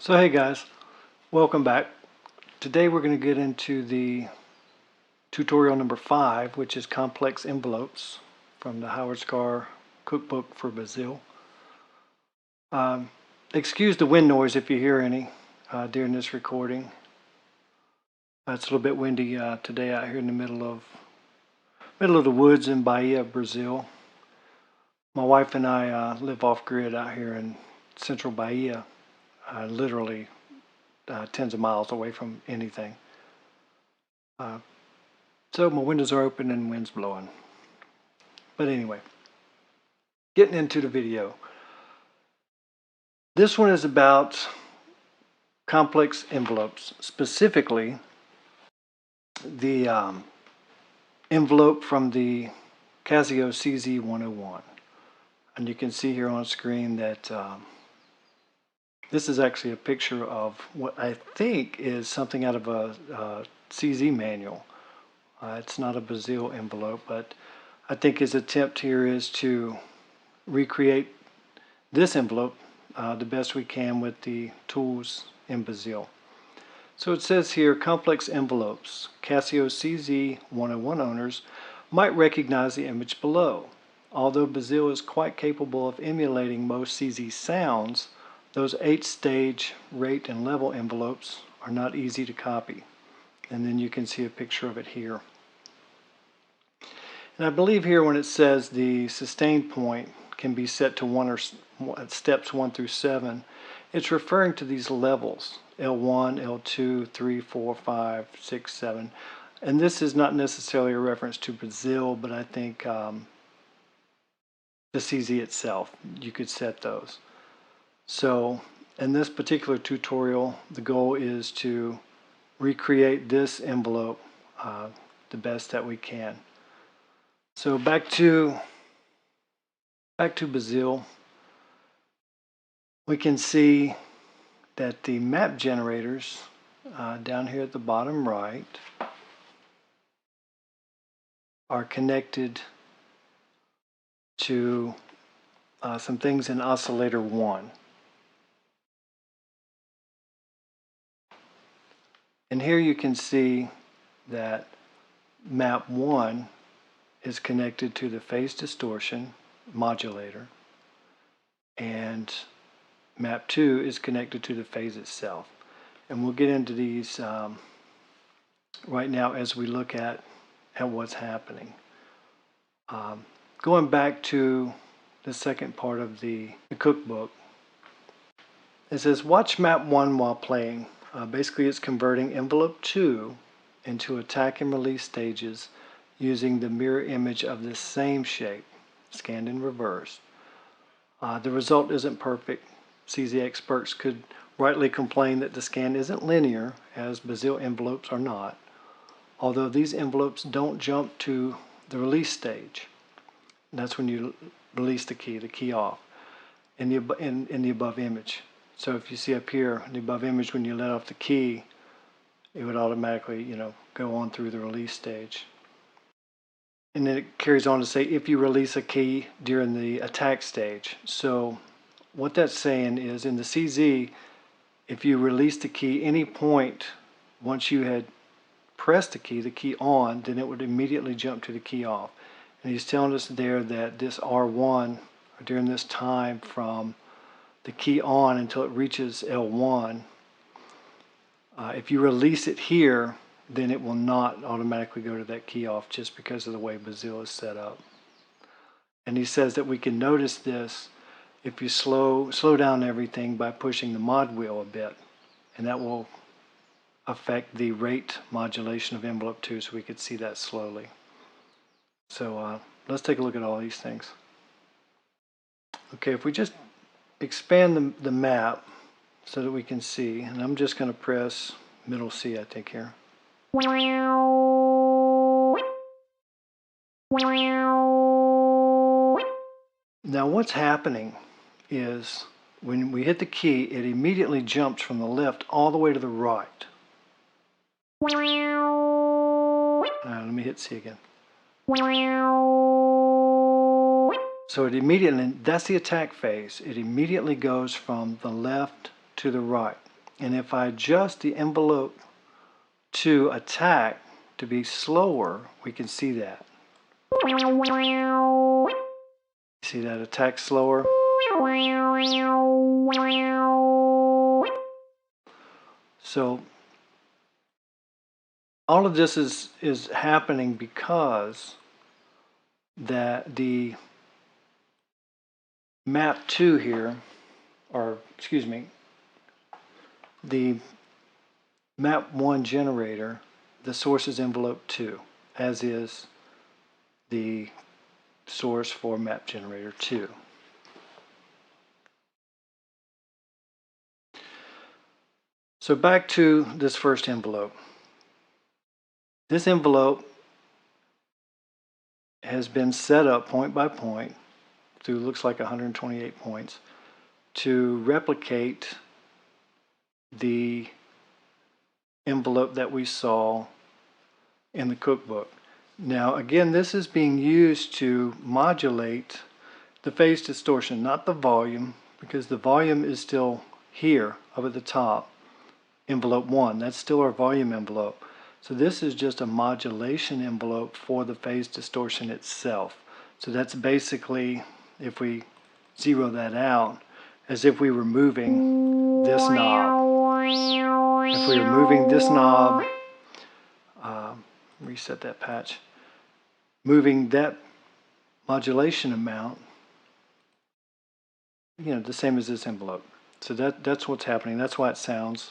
So hey guys, welcome back. Today we're going to get into the tutorial number 5, which is complex envelopes from the Scarr cookbook for Bazille. Excuse the wind noise if you hear any during this recording. It's a little bit windy today out here in the middle of the woods in Bahia, Brazil. My wife and I live off grid out here in central Bahia, literally tens of miles away from anything. So my windows are open and wind's blowing. But anyway, getting into the video. This one is about complex envelopes, specifically the envelope from the Casio CZ101. And you can see here on screen that this is actually a picture of what I think is something out of a CZ manual. It's not a Bazille envelope, but I think his attempt here is to recreate this envelope the best we can with the tools in Bazille. So it says here, complex envelopes. Casio CZ101 owners might recognize the image below. Although Bazille is quite capable of emulating most CZ sounds, those 8-stage rate and level envelopes are not easy to copy. And then you can see a picture of it here. And I believe here when it says the sustain point can be set to steps 1 through 7, it's referring to these levels, L1, L2, 3, 4, 5, 6, 7. And this is not necessarily a reference to Bazille, but I think the CZ itself, you could set those. So in this particular tutorial, the goal is to recreate this envelope the best that we can. So back to Bazille, we can see that the map generators down here at the bottom right are connected to some things in oscillator 1. And here you can see that map 1 is connected to the phase distortion modulator, and map 2 is connected to the phase itself. And we'll get into these right now as we look at what's happening. Going back to the second part of the cookbook, it says watch map 1 while playing. Basically it's converting envelope 2 into attack and release stages using the mirror image of this same shape, scanned in reverse. The result isn't perfect. CZ experts could rightly complain that the scan isn't linear, as Bazille envelopes are not, although these envelopes don't jump to the release stage. That's when you release the key off, in the above image. So if you see up here, in the above image, when you let off the key, it would automatically, go on through the release stage. And then it carries on to say if you release a key during the attack stage. So what that's saying is in the CZ, if you release the key any point once you had pressed the key on, then it would immediately jump to the key off. And he's telling us there that this R1, or during this time from the key on until it reaches L1, if you release it here, then it will not automatically go to that key off just because of the way Bazille is set up. And he says that we can notice this if you slow down everything by pushing the mod wheel a bit, and that will affect the rate modulation of envelope 2, so we could see that slowly. So let's take a look at all these things. Okay, if we just expand the map so that we can see, and I'm just going to press middle C, I think, here. Now what's happening is when we hit the key, it immediately jumps from the left all the way to the right. Let me hit C again. So it immediately, that's the attack phase, it immediately goes from the left to the right. And if I adjust the envelope to attack to be slower, we can see that. See that attack slower? So all of this is happening because that the map 2 here, or excuse me, the map 1 generator, the source is envelope 2, as is the source for map generator 2. So back to this first envelope. This envelope has been set up point by point through looks like 128 points to replicate the envelope that we saw in the cookbook. Now again, this is being used to modulate the phase distortion, not the volume, because the volume is still here up at the top, envelope 1. That's still our volume envelope. So this is just a modulation envelope for the phase distortion itself. So that's basically, if we zero that out, as if we were moving this knob. If we were moving this knob, reset that patch, moving that modulation amount, you know, the same as this envelope. So that's what's happening. That's why it sounds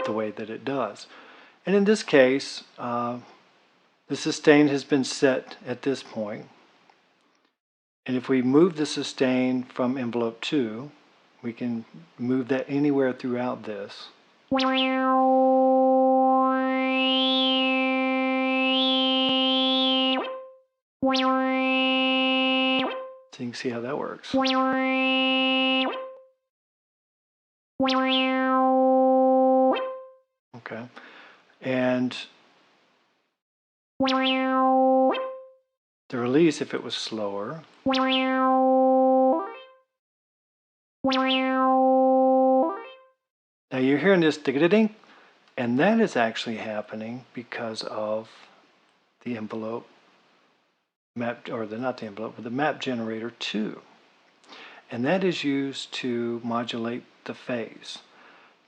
the way that it does. And in this case, the sustain has been set at this point. And if we move the sustain from envelope 2, we can move that anywhere throughout this. So you can see how that works. Okay. And the release, if it was slower, now you're hearing this ding, and that is actually happening because of the envelope map, or not the envelope, but the map generator 2. And that is used to modulate the phase.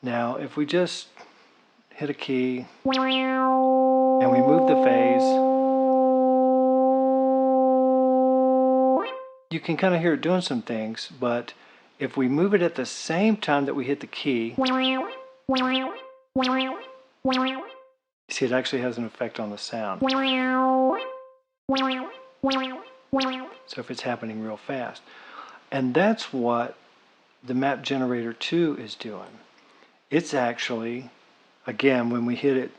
Now, if we just hit a key and we move the phase, you can kind of hear it doing some things, but if we move it at the same time that we hit the key, see, it actually has an effect on the sound. So if it's happening real fast. And that's what the map generator 2 is doing. It's actually, again, when we hit it,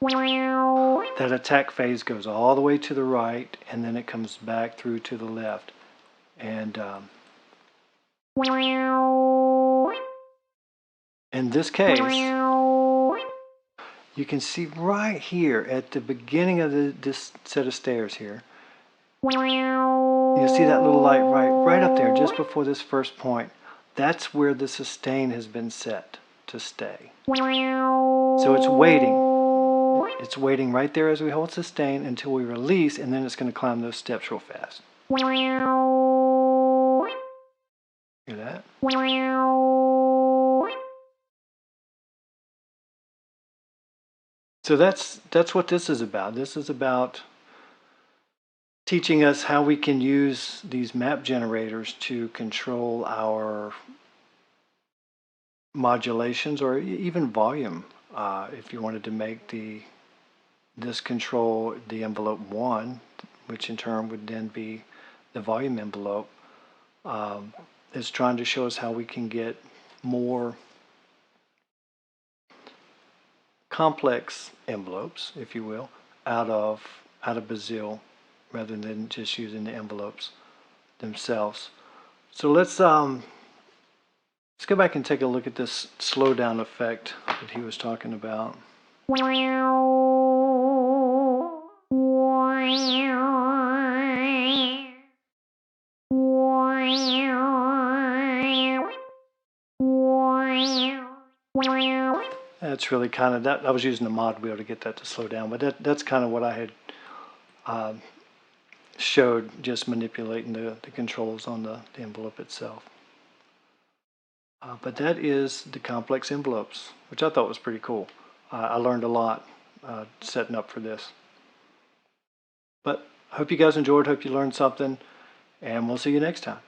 that attack phase goes all the way to the right, and then it comes back through to the left. And in this case, you can see right here at the beginning of this set of stairs here, you see that little light right up there just before this first point. That's where the sustain has been set to stay. So it's waiting. It's waiting right there as we hold sustain until we release, and then it's going to climb those steps real fast. Hear that? So that's what this is about. This is about teaching us how we can use these map generators to control our modulations, or even volume. If you wanted to make this control the envelope 1, which in turn would then be the volume envelope, it's trying to show us how we can get more complex envelopes, if you will, out of Bazille, rather than just using the envelopes themselves. So let's go back and take a look at this slowdown effect that he was talking about. That's really kind of that. I was using the mod wheel to get that to slow down, but that's kind of what I had showed, just manipulating the controls on the envelope itself. But that is the complex envelopes, which I thought was pretty cool. I learned a lot setting up for this. But I hope you guys enjoyed, hope you learned something, and we'll see you next time.